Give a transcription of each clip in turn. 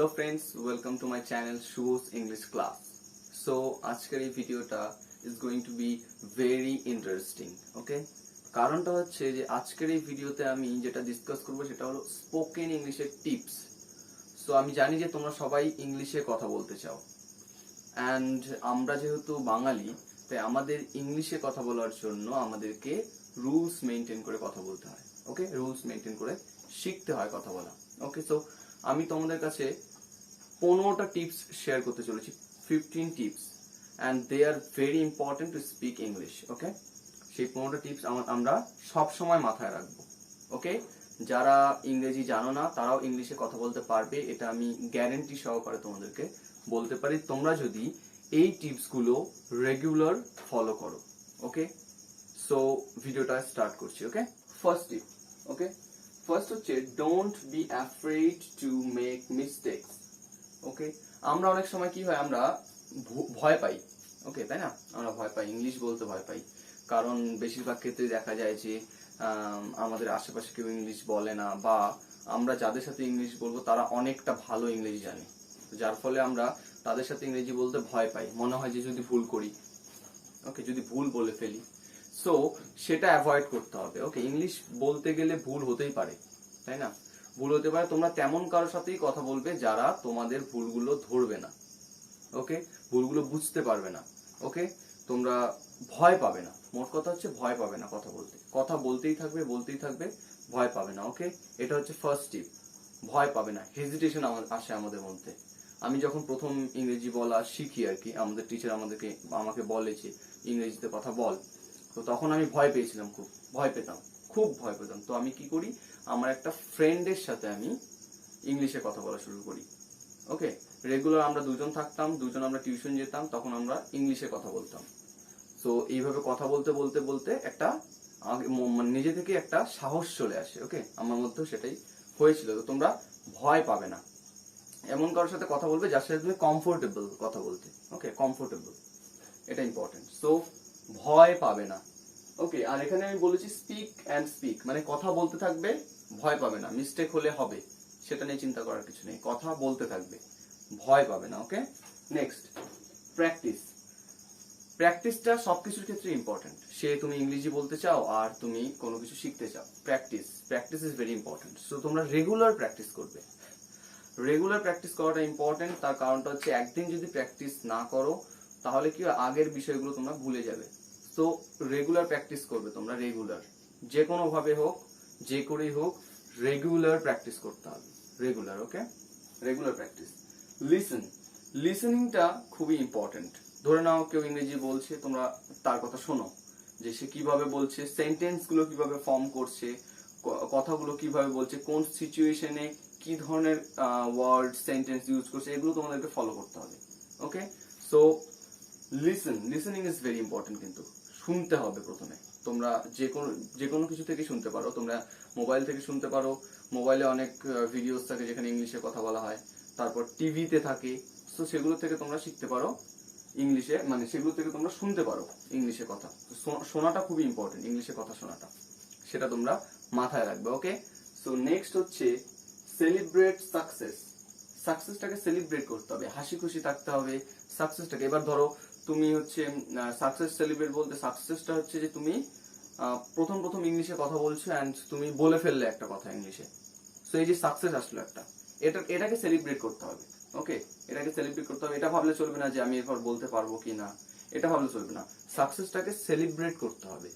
Hello friends, welcome to my channel Shubho's English Class. So আজকের এই ভিডিওটা is going to be very interesting, okay? কারণটা হচ্ছে যে আজকের এই ভিডিওতে আমি যেটা ডিসকাস করব সেটা হলো স্পোকেন ইংলিশের টিপস। সো আমি জানি যে তোমরা সবাই ইংলিশে কথা বলতে চাও, অ্যান্ড আমরা যেহেতু বাঙালি তাই আমাদের ইংলিশে কথা বলার জন্য আমাদেরকে রুলস মেনটেন করে কথা বলতে হয়, ওকে? রুলস মেনটেন করে শিখতে হয় কথা বলা, ওকে? সো আমি তোমাদের কাছে 15টা টিপস শেয়ার করতে চলেছি, 15 tips, and they are very important to speak English, okay? সেই 15টা টিপস আমরা সব সময় মাথায় রাখবো, ওকে? যারা ইংরেজি জানো না তারাও ইংলিশে কথা বলতে পারবে, এটা আমি গ্যারেন্টি সহকারে তোমাদেরকে বলতে পারি, তোমরা যদি এই টিপসগুলো রেগুলার ফলো করো, ওকে? সো ভিডিওটা স্টার্ট করছি, okay? First tip, okay? First হচ্ছে don't be afraid to make mistakes, okay? আমরা অনেক সময় কি হয়, আমরা ভয় পাই, ওকে, তাই না? আমরা ভয় পাই, ইংলিশ বলতে ভয় পাই, কারণ বেশিরভাগ ক্ষেত্রে দেখা যায় যে আমাদের আশেপাশে কেউ ইংলিশ বলে না, বা আমরা যাদের সাথে ইংলিশ বলবো তারা অনেকটা ভালো ইংরেজি জানে, যার ফলে আমরা তাদের সাথে ইংরেজি বলতে ভয় পাই, মনে হয় যে যদি ভুল করি, ওকে, যদি ভুল বলে ফেলি। সো সেটা অ্যাভয়েড করতে হবে, ওকে? ইংলিশ বলতে গেলে ভুল হতেই পারে, তাই না? ভুল হতে পারে, তোমরা তেমন কারোর সাথেই কথা বলবে যারা তোমাদের ভুলগুলো ধরবে না, ওকে? ভুলগুলো বুঝতে পারবে না, ওকে? তোমরা ভয় পাবে না, মোট কথা হচ্ছে ভয় পাবে না কথা বলতে, কথা বলতেই থাকবে, ভয় পাবে না, ওকে? এটা হচ্ছে ফার্স্ট টিপ, ভয় পাবে না। হেজিটেশন আসে আমাদের মধ্যে। আমি যখন প্রথম ইংরেজি বলা শিখি আর কি, আমাদের টিচার আমাকে বলে যে ইংরেজিতে কথা বল, তো তখন আমি ভয় পেয়েছিলাম, খুব ভয় পেতাম। তো আমি কি করি, আমার একটা ফ্রেন্ডের সাথে আমি ইংলিশে কথা বলা শুরু করি, ওকে? রেগুলার আমরা দুজন থাকতাম, আমরা টিউশন যেতাম, তখন আমরা ইংলিশে কথা বলতাম। তো এইভাবে কথা বলতে বলতে বলতে একটা নিজে থেকে একটা সাহস চলে আসে, ওকে? আমার মধ্যেও সেটাই হয়েছিল। তো তোমরা ভয় পাবে না, এমন কারোর সাথে কথা বলবে যার সাথে তুমি কমফোর্টেবল কথা বলতে, ওকে? কমফোর্টেবল, এটা ইম্পর্টেন্ট। সো ভয় পাবে না, ওকে? আর এখানে আমি বলেছি স্পিক অ্যান্ড স্পিক, মানে কথা বলতে থাকবে, ভয় পাবে না। মিস্টেক হলে হবে, সেটা নিয়ে চিন্তা করার কিছু নেই, কথা বলতে থাকবে, ভয় পাবে না, ওকে? Next, practice. প্র্যাকটিসটা সবকিছুর ক্ষেত্রে ইম্পর্টেন্ট। সে তুমি ইংরেজি বলতে চাও আর তুমি কোনো কিছু শিখতে চাও, practice is very important. So তোমরা রেগুলার প্র্যাকটিস করবে, রেগুলার প্র্যাকটিস করাটা ইম্পর্টেন্ট। তার কারণটা হচ্ছে একদিন যদি প্র্যাকটিস না করো তাহলে কি আগের বিষয়গুলো তোমরা ভুলে যাবে। তো রেগুলার প্র্যাকটিস করবে তোমরা, রেগুলার, যে কোনো ভাবে হোক, যে করেই হোক, রেগুলার প্র্যাকটিস করতে হবে, রেগুলার, ওকে? Regular practice. লিসেনিংটা খুবই ইম্পর্টেন্ট। ধরে নাও কেউ ইংরেজি বলছে, তোমরা তার কথা শোনো, যে সে কিভাবে বলছে, সেন্টেন্স গুলো কিভাবে ফর্ম করছে, কথাগুলো কিভাবে বলছে, কোন সিচুয়েশনে কি ধরনের ওয়ার্ড সেন্টেন্স ইউজ করছে, এগুলো তোমাদেরকে ফলো করতে হবে, okay? So listening is very important. কিন্তু শুনতে হবে প্রথমে। তোমরা যে কোনো কিছু থেকে শুনতে পারো, তোমরা মোবাইল থেকে শুনতে পারো, মোবাইলে অনেক ভিডিওস থাকে যেখানে ইংলিশে কথা বলা হয়, তারপর টিভিতে থাকে, সো সেগুলো থেকে তোমরা শিখতে পারো ইংলিশে, মানে সেগুলো থেকে তোমরা শুনতে পারো ইংলিশে কথা। শোনাটা খুবই ইম্পর্টেন্ট, ইংলিশে কথা শোনাটা, সেটা তোমরা মাথায় রাখবে, ওকে? সো নেক্সট হচ্ছে সেলিব্রেট সাকসেসটাকে সেলিব্রেট করতে হবে, হাসি খুশি থাকতে হবে সাকসেসটাকে। এবার ধরো তুমি হচ্ছে সাকসেস সেলিব্রেট বলতে, সাকসেসটা হচ্ছে যে তুমি প্রথম ইংলিশে কথা বলছো অ্যান্ড তুমি বলে ফেললে একটা কথা ইংলিশে, সো এই যে সাকসেস আসলো একটা, এটাকে সেলিব্রেট করতে হবে, ওকে? এটাকে সেলিব্রেট করতে হবে। এটা ভাবলে চলবে না যে আমি এরপর বলতে পারবো কি না, এটা ভাবলে চলবে না। সাকসেসটাকে সেলিব্রেট করতে হবে,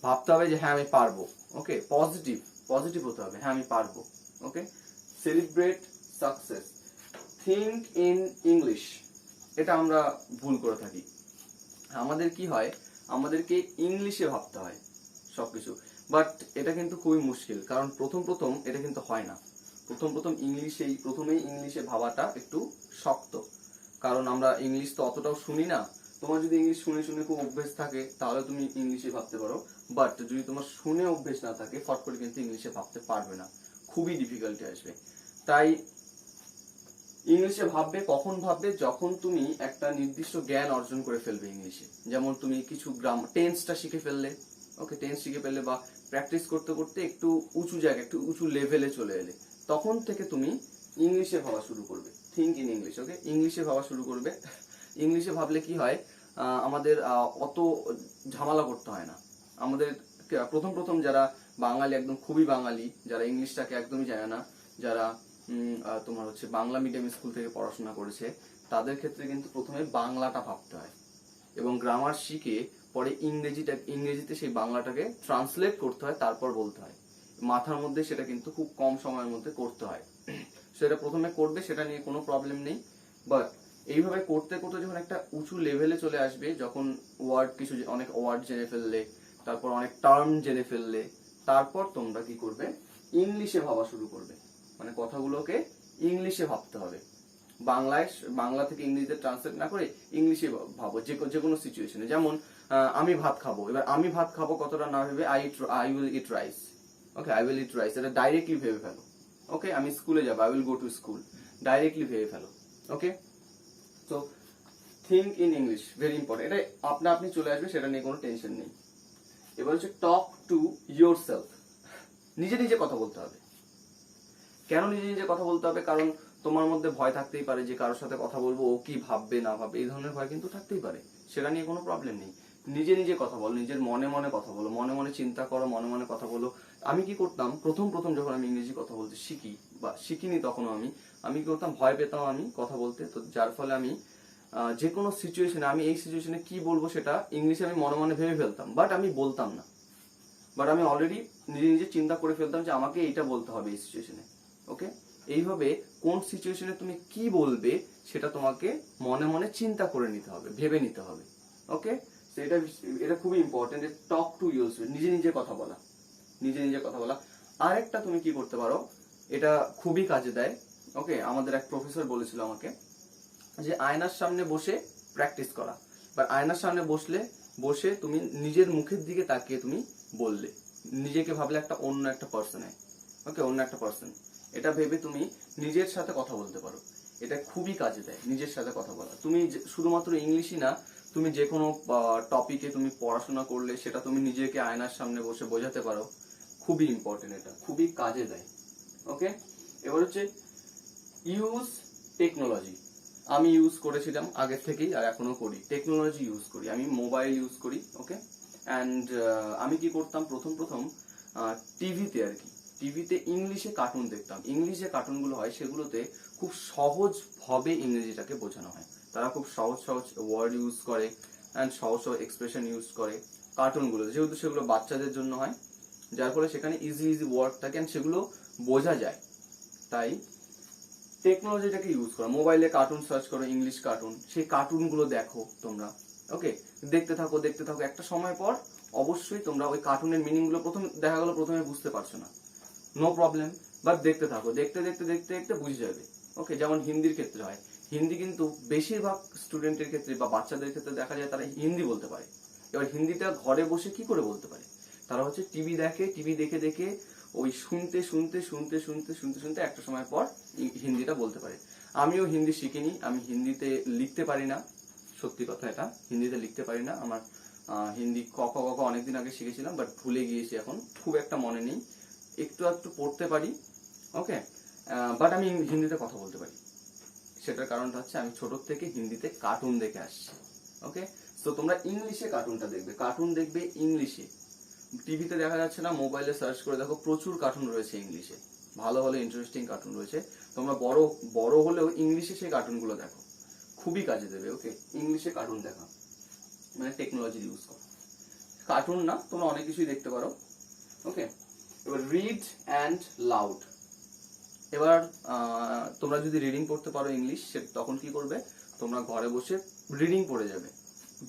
ভাবতে হবে যে হ্যাঁ আমি পারবো, ওকে? পজিটিভ হতে হবে, হ্যাঁ আমি পারবো, okay? Celebrate success. Think in English, এটা আমরা ভুল করে থাকি। আমাদের কি হয়, আমাদেরকে ইংলিশে ভাবতে হয় সবকিছু, বাট এটা কিন্তু খুবই মুশকিল, কারণ প্রথম এটা কিন্তু হয় না। প্রথমেই ইংলিশে ভাবাটা একটু শক্ত, কারণ আমরা ইংলিশ তো অতটাও শুনি না। তোমার যদি ইংলিশ শুনে শুনে খুব অভ্যেস থাকে তাহলে তুমি ইংলিশে ভাবতে পারো, বাট যদি তোমার শুনে অভ্যেস না থাকে ফট করে কিন্তু ইংলিশে ভাবতে পারবে না, খুবই ডিফিকাল্টি আসবে। তাই ইংলিশে ভাববে কখন ভাববে, যখন তুমি একটা নির্দিষ্ট জ্ঞান অর্জন করে ফেলবে ইংলিশে। যেমন তুমি কিছু টেন্সটা শিখে ফেললে, ওকে? টেন্স শিখে ফেললে, বা প্র্যাকটিস করতে করতে একটু উঁচু জায়গা, একটু উঁচু লেভেলে চলে এলে, তখন থেকে তুমি ইংলিশে ভাবা শুরু করবে। থিঙ্ক ইন ইংলিশ, ওকে? ইংলিশে ভাবা শুরু করবে। ইংলিশে ভাবলে কি হয়, আমাদের অত ঝামেলা করতে হয় না। আমাদের প্রথম প্রথম যারা বাঙালি, একদম খুবই বাঙালি, যারা ইংলিশটাকে একদমই জানে না, যারা তোমার হচ্ছে বাংলা মিডিয়াম স্কুল থেকে পড়াশোনা করেছে, তাদের ক্ষেত্রে কিন্তু প্রথমে বাংলাটা ভাবতে হয় এবং গ্রামার শিখে পরে ইংরেজিতে সেই বাংলাটাকে ট্রান্সলেট করতে হয়, তারপর বলতে হয়। মাথার মধ্যে সেটা কিন্তু খুব কম সময়ের মধ্যে করতে হয়। সেটা প্রথমে করবে, সেটা নিয়ে কোনো প্রবলেম নেই। বাট এইভাবে করতে করতে যখন একটা উঁচু লেভেলে চলে আসবে, যখন অনেক ওয়ার্ড জেনে ফেললে, তারপর অনেক টার্ম জেনে ফেললে, তারপর তোমরা কি করবে, ইংলিশে ভাবা শুরু করবে। মানে কথাগুলোকে ইংলিশে ভাবতে হবে। বাংলা থেকে ইংরেজিতে ট্রান্সলেট না করে ইংলিশে ভাবো যে কোনো সিচুয়েশনে। যেমন আমি ভাত খাবো, এবার আমি ভাত খাবো কতটা না ভেবে I will eat rice, okay? I will eat rice, এটা ডাইরেক্টলি ভেবে ফেলো। ওকে, আমি স্কুলে যাবো, I will go to school, directly ভেবে ফেলো। ওকে, তো think in English very important. এটা আপনি চলে আসবে, সেটা নিয়ে কোনো টেনশন নেই। এবার হচ্ছে টক টু ইয়োর সেলফ। নিজে নিজে কথা বলতে হবে। কেন নিজে নিজে কথা বলতে হবে? কারণ তোমার মধ্যে ভয় থাকতেই পারে যে কারোর সাথে কথা বলবো, ও কি ভাববে না ভাববে, এই ধরনের ভয় কিন্তু থাকতেই পারে। সেটা নিয়ে কোনো প্রবলেম নেই। নিজে নিজে কথা বলো, নিজের মনে মনে কথা বলো, মনে মনে চিন্তা করো, মনে মনে কথা বলো। আমি কি করতাম, প্রথম প্রথম যখন আমি ইংরেজি কথা বলতে শিখিনি, তখনও আমি কি করতাম, ভয় পেতাম আমি কথা বলতে। তো যার ফলে আমি যে কোনো সিচুয়েশনে, আমি এই সিচুয়েশনে কি বলবো সেটা ইংলিশে আমি মনে মনে ভেবে ফেলতাম, বাট আমি বলতাম না। বাট আমি অলরেডি নিজে নিজে চিন্তা করে ফেলতাম যে আমাকে এইটা বলতে হবে এই সিচুয়েশনে। ওকে, এইভাবে কোন সিচুয়েশনে তুমি কি বলবে সেটা তোমাকে মনে মনে চিন্তা করে নিতে হবে, ভেবে নিতে হবে। ওকে, তো এটা খুবই ইম্পর্টেন্ট, টক টু ইউরসেলফ, নিজে নিজে কথা বলা, নিজে নিজে কথা বলা। আরেকটা তুমি কি করতে পারো, এটা খুবই কাজে দেয়। ওকে, আমাদের এক প্রফেসর বলেছিল আমাকে যে আয়নার সামনে বসে প্র্যাকটিস করা। বা আয়নার সামনে বসে তুমি নিজের মুখের দিকে তাকিয়ে তুমি বললে, নিজেকে ভাবলে অন্য একটা পার্সনে, ওকে, অন্য একটা পার্সন, এটা ভেবে তুমি নিজের সাথে কথা বলতে পারো। এটা খুবই কাজে দেয়, নিজের সাথে কথা বলা। তুমি শুধুমাত্র ইংলিশই না, তুমি যে কোনো টপিকে তুমি পড়াশোনা করলে সেটা তুমি নিজেকে আয়নার সামনে বসে বোঝাতে পারো। খুবই ইম্পর্টেন্ট, এটা খুবই কাজে দেয়। ওকে, এবার হচ্ছে ইউজ টেকনোলজি। আমি ইউজ করেছিলাম আগের থেকেই, আর এখনো করি। টেকনোলজি ইউজ করি, আমি মোবাইল ইউজ করি। ওকে, অ্যান্ড আমি কি করতাম, প্রথম প্রথম টিভিতে আর কি, টিভিতে ইংলিশে কার্টুন দেখতাম। ইংলিশ যে কার্টুনগুলো হয় সেগুলোতে খুব সহজ ভাবে ইংরেজিটাকে বোঝানো হয়। তারা খুব সহজ সহজ ওয়ার্ড ইউজ করে অ্যান্ড সহজ সহজ এক্সপ্রেশন ইউজ করে কার্টুনগুলো, যেহেতু সেগুলো বাচ্চাদের জন্য হয়, যার ফলে সেখানে ইজি ইজি ওয়ার্ড থাকে অ্যান্ড সেগুলো বোঝা যায়। তাই টেকনোলজিটাকে ইউজ করো, মোবাইলে কার্টুন সার্চ করো, ইংলিশ কার্টুন, সেই কার্টুনগুলো দেখো তোমরা। ওকে, দেখতে থাকো দেখতে থাকো, একটা সময় পর অবশ্যই তোমরা ওই কার্টুনের মিনিং গুলো দেখা গেলো প্রথমে বুঝতে পারছো না, নো প্রবলেম, বাট দেখতে থাকো, দেখতে দেখতে দেখতে দেখতে বুঝে যাবে। ওকে, যেমন হিন্দির ক্ষেত্রে হয়, হিন্দি কিন্তু বেশিরভাগ স্টুডেন্টের ক্ষেত্রে বা বাচ্চাদের ক্ষেত্রে দেখা যায় তারা হিন্দি বলতে পারে। এবার হিন্দিটা ঘরে বসে কি করে বলতে পারে, তারা হচ্ছে টিভি দেখে, টিভি দেখে দেখে ওই শুনতে শুনতে শুনতে শুনতে শুনতে শুনতে একটা সময় পর হিন্দিটা বলতে পারে। আমিও হিন্দি শিখিনি, আমি হিন্দিতে লিখতে পারি না, সত্যি কথা এটা, হিন্দিতে লিখতে পারি না। আমার হিন্দি ক খ গ ঘ অনেকদিন আগে শিখেছিলাম, বাট ভুলে গিয়েছি, এখন খুব একটা মনে নেই, একটু একটু পড়তে পারি। ওকে, বাট আমি হিন্দিতে কথা বলতে পারি। সেটার কারণটা হচ্ছে আমি ছোট থেকে হিন্দিতে কার্টুন দেখে আসছি। ওকে, তো তোমরা ইংলিশে কার্টুনটা দেখবে, কার্টুন দেখবে ইংলিশে। টিভিতে দেখা যাচ্ছে না, মোবাইলে সার্চ করে দেখো, প্রচুর কার্টুন রয়েছে ইংলিশে, ভালো ভালো ইন্টারেস্টিং কার্টুন রয়েছে। তোমরা বড় হলেও ইংলিশে সেই কার্টুনগুলো দেখো, খুবই কাজে দেবে। ওকে, ইংলিশে কার্টুন দেখা মানে টেকনোলজি ইউজ করো। কার্টুন না, তোমরা অনেক কিছুই দেখতে পারো। ওকে, এবার রিড অ্যান্ড লাউড। এবার তোমরা যদি রিডিং পড়তে পারো ইংলিশ, তখন কি করবে, তোমরা ঘরে বসে রিডিং পড়ে যাবে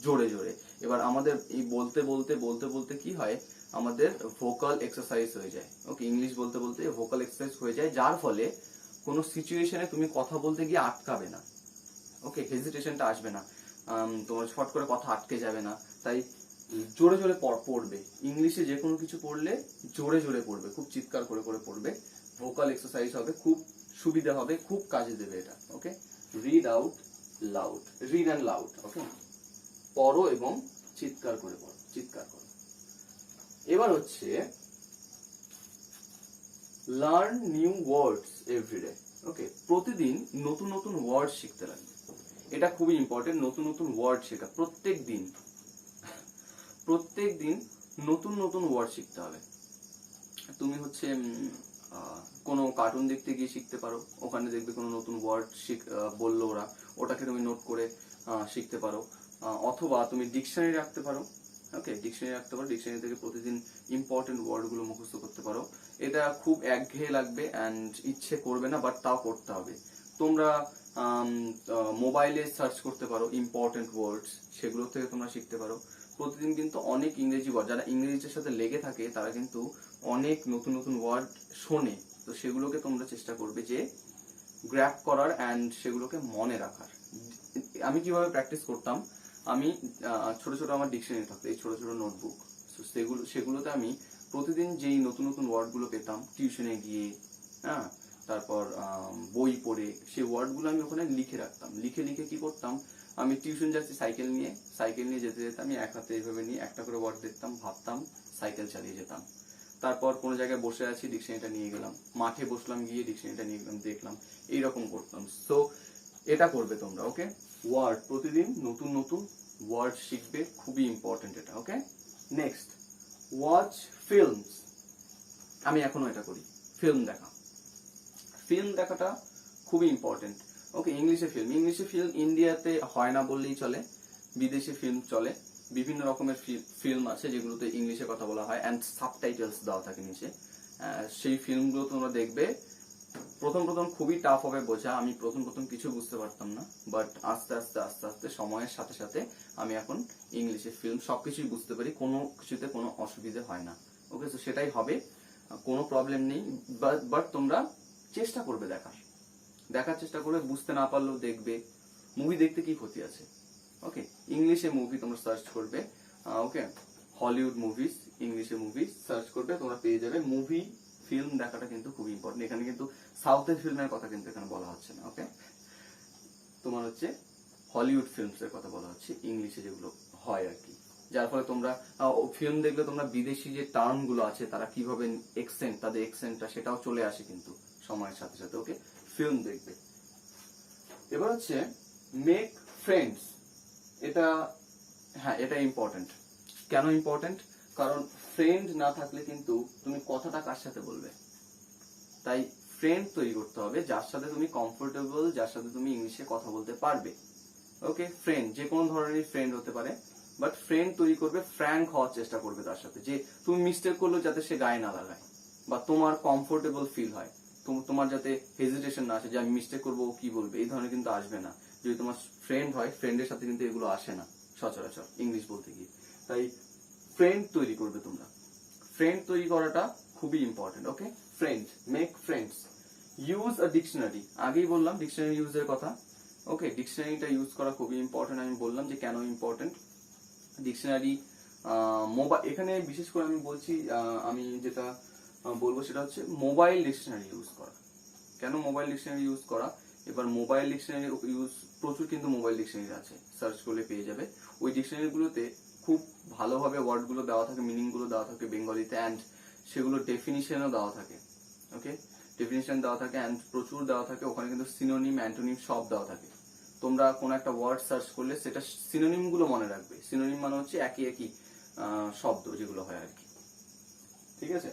জোরে জোরে। এবার আমাদের এই বলতে বলতে বলতে বলতে কি হয়, আমাদের ভোকাল এক্সারসাইজ হয়ে যায়। ওকে, ইংলিশ বলতে বলতে ভোকাল এক্সারসাইজ হয়ে যায়, যার ফলে কোনো সিচুয়েশনে তুমি কথা বলতে গিয়ে আটকাবে না। ওকে, হেজিটেশনটা আসবে না, তোমার ফট করে কথা আটকে যাবে না। তাই জোরে জোরে পড়বে, ইংলিশে যে কোনো কিছু পড়লে জোরে জোরে পড়বে, খুব চিৎকার করে করে পড়বে। ভোকাল এক্সারসাইজ হবে, খুব সুবিধা হবে, খুব কাজে দেবে এটা। Okay, read out loud, read and loud. Okay, পড়ো এবং চিৎকার করে পড়ো, চিৎকার করো। এবার হচ্ছে learn new words every day. Okay, প্রতিদিন নতুন নতুন ওয়ার্ড শিখতে লাগবে। এটা খুবই ইম্পর্টেন্ট, নতুন নতুন ওয়ার্ড শেখা প্রত্যেক দিন। প্রত্যেক দিন নতুন নতুন ওয়ার্ড শিখতে হবে। তুমি হচ্ছে কোনো কার্টুন দেখতে গিয়ে শিখতে পারো, ওখানে দেখবে কোনো নতুন ওয়ার্ড বললো ওরা, ওটাকে তুমি নোট করে শিখতে পারো। অথবা তুমি ডিকশনারি রাখতে পারো। ওকে, ডিকশনারি রাখতে পারো, ডিকশনারি থেকে প্রতিদিন ইম্পর্টেন্ট ওয়ার্ডগুলো মুখস্থ করতে পারো। এটা খুব একঘেয়ে লাগবে অ্যান্ড ইচ্ছে করবে না, বাট তাও করতে হবে। তোমরা মোবাইলে সার্চ করতে পারো ইম্পর্টেন্ট ওয়ার্ডস, সেগুলো থেকে তোমরা শিখতে পারো। প্রতিদিন কিন্তু অনেক ইংরেজি ওয়ার্ড, যারা ইংরেজির সাথে লেগে থাকে তারা কিন্তু অনেক নতুন নতুন ওয়ার্ড শোনে, তো সেগুলোকে তোমরা চেষ্টা করবে যে গ্র্যাব করার অ্যান্ড সেগুলোকে মনে রাখার। আমি কিভাবে প্র্যাকটিস করতাম, আমি ছোট ছোট আমার ডিকশনারি থাকতো, এই ছোট ছোট নোটবুক, সেগুলোতে আমি প্রতিদিন যেই নতুন নতুন ওয়ার্ডগুলো পেতাম টিউশনে গিয়ে, হ্যাঁ, তারপর বই পড়ে, সেই ওয়ার্ডগুলো আমি ওখানে লিখে রাখতাম। লিখে লিখে কি করতাম, আমি টিউশন যাচ্ছি সাইকেল নিয়ে যেতে যেতে আমি এক হাতে এইভাবে নিয়ে একটা করে ওয়ার্ড দেখতাম, ভাবতাম, সাইকেল চালিয়ে যেতাম। তারপর কোনো জায়গায় বসে আছি, ডিকশনারিটা নিয়ে গেলাম, মাঠে বসলাম, গিয়ে ডিকশনারিটা নিয়ে গেলাম, দেখলাম, এইরকম করতাম। সো এটা করবে তোমরা। ওকে, ওয়ার্ড প্রতিদিন নতুন নতুন ওয়ার্ড শিখবে, খুবই ইম্পর্টেন্ট এটা। ওকে, নেক্সট, ওয়াচ ফিল্মস। আমি এখনো এটা করি, ফিল্ম দেখা। ফিল্ম দেখাটা খুবই ইম্পর্টেন্ট। ওকে, ইংলিশে ফিল্ম ইন্ডিয়াতে হয় না বললেই চলে, বিদেশি ফিল্ম চলে। বিভিন্ন রকমের ফিল্ম আছে যেগুলোতে ইংলিশে কথা বলা হয় অ্যান্ড সাবটাইটেলস দেওয়া থাকে নিচে। সেই ফিল্মগুলো তোমরা দেখবে। প্রথম প্রথম খুবই টাফ হবে বোঝা, আমি প্রথম প্রথম কিছু বুঝতে পারতাম না, বাট আস্তে আস্তে আস্তে আস্তে সময়ের সাথে সাথে আমি এখন ইংলিশে ফিল্ম সবকিছুই বুঝতে পারি, কোনো কিছুতে কোনো অসুবিধা হয় না। ওকে, তো সেটাই হবে, কোনো প্রবলেম নেই। বাট তোমরা চেষ্টা করবে দেখার চেষ্টা করবে, বুঝতে না পারলেও দেখবে। মুভি দেখতে কি ক্ষতি আছে? ওকে, ইংলিশে মুভি তোমরা সার্চ করবে। ওকে, হলিউড মুভিজ, ইংলিশে মুভি সার্চ করবে, তোমরা পেয়ে যাবে। মুভি ফিল্ম দেখাটা কিন্তু খুবই ইম্পর্টেন্ট। এখানে কিন্তু সাউথের ফিল্মের কথা কিন্তু এখানে বলা হচ্ছে না। ওকে, তোমার হচ্ছে হলিউড ফিল্মস এর কথা বলা হচ্ছে, ইংলিশে যেগুলো হয় আর কি। যার ফলে তোমরা ফিল্ম দেখলে তোমরা বিদেশি যে টার্ম গুলো আছে, তারা কিভাবে তাদের এক্সেন্টটা সেটাও চলে আসে কিন্তু সময়ের সাথে সাথে। ওকে, ফিল্ম দেখবে। এবার হচ্ছে মেক ফ্রেন্ডস। এটা, হ্যাঁ, এটা ইম্পর্টেন্ট। কেন ইম্পর্টেন্ট? কারণ ফ্রেন্ড না থাকলে কিন্তু তুমি কথাটা কার সাথে বলবে? তাই ফ্রেন্ড তৈরি করতে হবে যার সাথে তুমি কমফোর্টেবল, যার সাথে তুমি ইংলিশে কথা বলতে পারবে। ওকে, ফ্রেন্ড যে কোনো ধরনের ফ্রেন্ড হতে পারে, বাট ফ্রেন্ড তৈরি করবে, ফ্র্যাঙ্ক হওয়ার চেষ্টা করবে তার সাথে, যে তুমি মিস্টেক করলো যাতে সে গায়ে না লাগায়, বা তোমার কমফোর্টেবল ফিল হয়, তোমার যাতে হেজিটেশন না আসে যে আমি মিস্টেক করবো, ও কি বলবে, এই ধরনের কিন্তু আসবে না। যদি তোমার ফ্রেন্ড হয়, ফ্রেন্ডের সাথে কিন্তু এগুলো আসে না সচরাচর ইংলিশ বলতে গিয়ে। তাই ফ্রেন্ড তৈরি করবে তোমরা। ফ্রেন্ড তৈরি করাটা খুবই ইম্পর্টেন্ট। ওকে, ফ্রেন্ড, মেক ফ্রেন্ডস। ইউজ আ ডিকশনারি, আগেই বললাম ডিকশনারি ইউজের কথা। ওকে, ডিকশনারিটা ইউজ করা খুবই ইম্পর্টেন্ট। আমি বললাম যে কেন ইম্পর্টেন্ট। ডিকশনারি মোবাইল, এখানে বিশেষ করে আমি বলছি, আমি যেটা বলবো সেটা হচ্ছে মোবাইল ডিকশনারি ইউজ করা। কেন মোবাইল ডিকশনারি ইউজ করা? এবার মোবাইল ডিকশনারি ইউজ, প্রচুর কিন্তু মোবাইল ডিকশনারি আছে, সার্চ করলে পেয়ে যাবে। ওই ডিকশনারি গুলোতে খুব ভালোভাবে ওয়ার্ড গুলো দেওয়া থাকে, মিনিং গুলো দেওয়া থাকে বেঙ্গলিতে, অ্যান্ড সেগুলো ডেফিনিশনও দেওয়া থাকে। ওকে, ডেফিনিশন দেওয়া থাকে অ্যান্ড প্রচুর দেওয়া থাকে। ওখানে কিন্তু সিনোনিম, অ্যান্টোনিম সব দেওয়া থাকে। তোমরা কোন একটা ওয়ার্ড সার্চ করলে সেটা সিনোনিম গুলো মনে রাখবে। সিনোনিম মানে হচ্ছে একই একই শব্দ যেগুলো হয় আর কি। ঠিক আছে,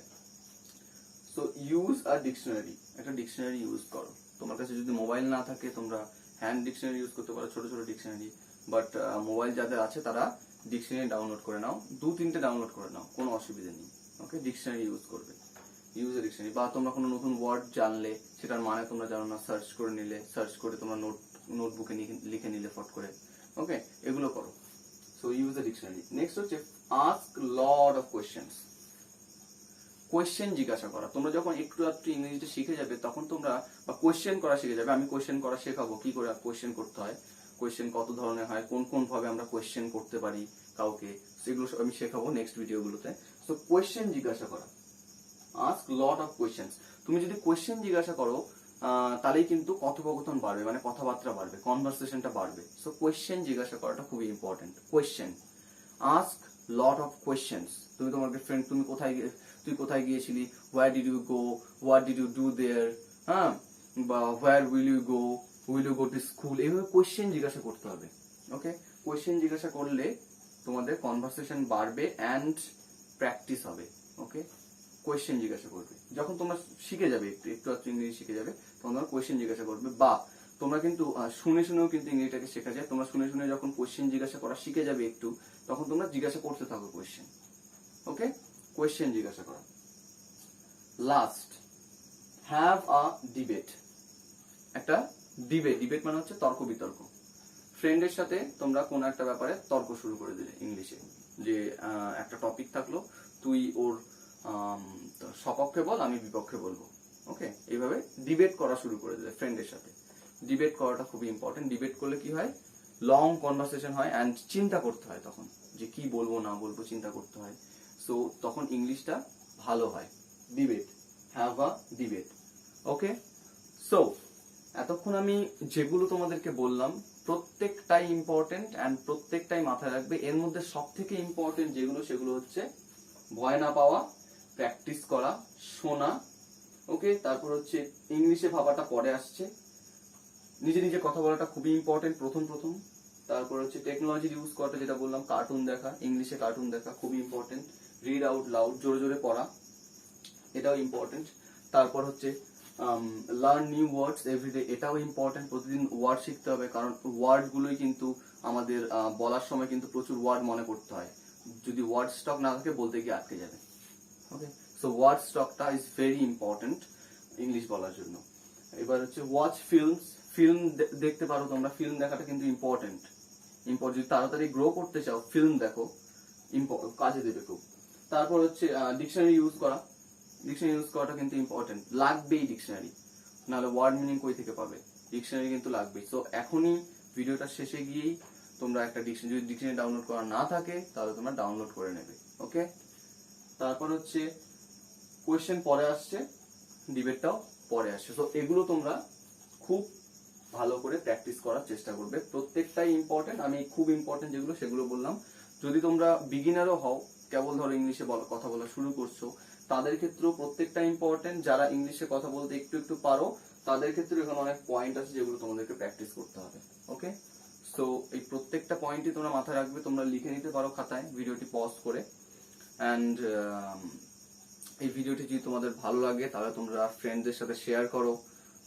সো ইউজ আ ডিকশনারি, একটা ডিকশনারি ইউজ করো। তোমার কাছে যদি মোবাইল না থাকে, তোমরা হ্যান্ড ডিকশনারি ইউজ করতে পারো, ছোট ছোট ডিকশনারি। বাট মোবাইল যাদের আছে তারা ডিকশনারি ডাউনলোড করে নাও, 2-3টে ডাউনলোড করে নাও, কোনো অসুবিধা নেই। ওকে, ডিকশনারি ইউজ করবে, ইউজ এ ডিকশনারি। বা তোমরা কোনো নতুন ওয়ার্ড জানলে, সেটার মানে তোমরা জানো না, সার্চ করে নিলে, সার্চ করে তোমরা নোটবুকে লিখে নিলে ফট করে। ওকে, এগুলো করো। So use a dictionary. Next হচ্ছে ask lot of questions. Question জিজ্ঞাসা করা। তোমরা যখন একটু একটু ইংরেজিটা শিখে যাবে, তখন তোমরা বা কোয়েশ্চেন করা শিখে যাবে। আমি কোয়েশ্চেন করা শেখাবো, কি করে কোয়েশ্চেন করতে হয়, কোয়েশ্চেন কত ধরনের হয়, কোন কোন ভাবে আমরা কোয়েশ্চেন করতে পারি কাউকে, সেগুলো আমি শেখাবো নেক্সট ভিডিওগুলোতে। সো কোয়েশ্চেন জিজ্ঞাসা করা, আস্ক লট অফ কোয়েশ্চেন্স। তুমি যদি কোয়েশ্চেন জিজ্ঞাসা করো, তাহলেই কিন্তু কথোপকথন বাড়বে, মানে কথাবার্তা বাড়বে, কনভারসেশনটা বাড়বে। সো কোয়েশ্চেন জিজ্ঞাসা করাটা খুবই important. Question, ask lot of questions. তুমি তোমার ফ্রেন্ড, তুমি কোথায় তুই কোথায় গিয়েছিলি, where did you go, what did you do there, হ্যাঁ, বা where will you go to school, এইভাবে কোয়েশ্চেন জিজ্ঞাসা করতে হবে। ওকে, কোয়েশ্চেন জিজ্ঞাসা করলে তোমাদের কনভারসেশন বাড়বে অ্যান্ড প্র্যাকটিস হবে। ওকে, কোয়েশ্চেন জিজ্ঞাসা করবে যখন তোমরা শিখে যাবে, একটু একটু ইংরেজি শিখে যাবে, তখন তোমরা কোয়েশ্চেন জিজ্ঞাসা করবে। বা তোমরা কিন্তু শুনে শুনেও কিন্তু ইংরেজিটাকে শেখা যায়। তোমরা শুনে শুনে যখন কোয়েশ্চেন জিজ্ঞাসা করা শিখে যাবে একটু, তখন তোমরা জিজ্ঞাসা করতে থাকো কোয়েশ্চেন। ওকে, কোয়েশ্চেন জিজ্ঞাসা করা। Last, have a debate. একটা ডিবেট মানে হচ্ছে তর্ক বিতর্ক। ফ্রেন্ডের সাথে তোমরা কোন একটা ব্যাপারে তর্ক শুরু করে দিলে ইংলিশে, যে একটা টপিক থাকলো, তুই ওর সপক্ষে বল, আমি বিপক্ষে বলবো। ওকে, এইভাবে ডিবেট করা শুরু করে দিলে ফ্রেন্ডের সাথে। ডিবেট করাটা খুবই ইম্পর্টেন্ট। ডিবেট করলে কি হয়, লং কনভারসেশন হয় অ্যান্ড চিন্তা করতে হয় তখন, যে কি বলবো না বলবো চিন্তা করতে হয়। সো তখন ইংলিশটা ভালো হয়। Debate, have a debate. Okay, so এতক্ষণ আমি যেগুলো তোমাদেরকে বললাম প্রত্যেকটাই ইম্পর্টেন্ট অ্যান্ড প্রত্যেকটাই মাথায় রাখবে। এর মধ্যে সব থেকে ইম্পর্টেন্ট যেগুলো, সেগুলো হচ্ছে ভয় না পাওয়া, প্র্যাকটিস করা, শোনা। ওকে, তারপর হচ্ছে ইংলিশে ভাবাটা পরে আসছে, নিজে নিজে কথা বলাটা খুবই ইম্পর্টেন্ট প্রথম। তারপর হচ্ছে টেকনোলজির ইউজ করাটা, যেটা বললাম, কার্টুন দেখা, ইংলিশে কার্টুন দেখা খুবই ইম্পর্টেন্ট। রিড আউট লাউড, জোরে জোরে পড়া, এটাও ইম্পর্টেন্ট। তারপর হচ্ছে লার্ন নিউ ওয়ার্ডস এভরিডে, এটাও ইম্পর্টেন্ট। প্রতিদিন ওয়ার্ড শিখতে হবে, কারণ ওয়ার্ড গুলোই কিন্তু আমাদের বলার সময় কিন্তু প্রচুর ওয়ার্ড মনে করতে হয়। যদি ওয়ার্ড স্টক না থাকে, বলতে গিয়ে আটকে যাবে। ওকে, সো ওয়ার্ড স্টকটা ইজ ভেরি ইম্পর্টেন্ট ইংলিশ বলার জন্য। এবার হচ্ছে ওয়াচ ফিল্ম দেখতে পারো তোমরা, ফিল্ম দেখাটা কিন্তু ইম্পর্টেন্ট। যদি তাড়াতাড়ি গ্রো করতে চাও, ফিল্ম দেখো, কাজে দেবে খুব। তারপর হচ্ছে ডিকশনারি ইউজ করাটা কিন্তু ইম্পর্টেন্ট, লাগবেই ডিকশনারি, নাহলে ওয়ার্ড মিনিং কই থেকে পাবে, ডিকশনারি কিন্তু লাগবেই। সো এখনই ভিডিওটা শেষে গিয়েই তোমরা একটা ডিকশনারি, যদি ডিকশনারি ডাউনলোড করা না থাকে তাহলে তোমরা ডাউনলোড করে নেবে। ওকে, তারপর হচ্ছে কোয়েশ্চেন পরে আসছে, ডিবেটটাও পরে আসছে। সো এগুলো তোমরা খুব ভালো করে প্র্যাকটিস করার চেষ্টা করবে, প্রত্যেকটাই ইম্পর্টেন্ট। আমি খুব ইম্পর্টেন্ট যেগুলো সেগুলো বললাম। যদি তোমরা বিগিনারও হও, কেবল ধরো ইংলিশে কথা বলা শুরু করছো, তাদের ক্ষেত্রেও প্রত্যেকটা ইম্পর্টেন্ট। যারা ইংলিশে কথা বলতে একটু একটু পারো, তাদের ক্ষেত্রে এখানে অনেক পয়েন্ট আছে যেগুলো তোমাদেরকে প্র্যাকটিস করতে হবে। ওকে, সো এই প্রত্যেকটা পয়েন্টই তোমরা মাথায় রাখবে, তোমরা লিখে নিতে পারো খাতায় ভিডিওটি পজ করে। অ্যান্ড এই ভিডিওটি যদি তোমাদের ভালো লাগে তাহলে তোমরা ফ্রেন্ডদের সাথে শেয়ার করো।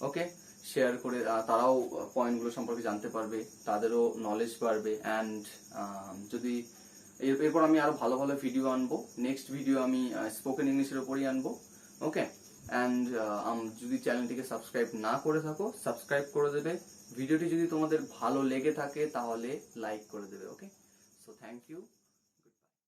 ওকে, শেয়ার করে তারাও পয়েন্টগুলো সম্পর্কে জানতে পারবে, তাদেরও নলেজ বাড়বে। অ্যান্ড যদি এরপর আমি আরো ভালো ভালো ভিডিও আনবো, নেক্সট ভিডিও আমি স্পোকেন ইংলিশের উপরই আনবো। ওকে, অ্যান্ড যদি চ্যানেলটিকে সাবস্ক্রাইব না করে থাকো, সাবস্ক্রাইব করে দেবে। ভিডিওটি যদি তোমাদের ভালো লেগে থাকে তাহলে লাইক করে দেবে। ওকে, সো থ্যাংক ইউ।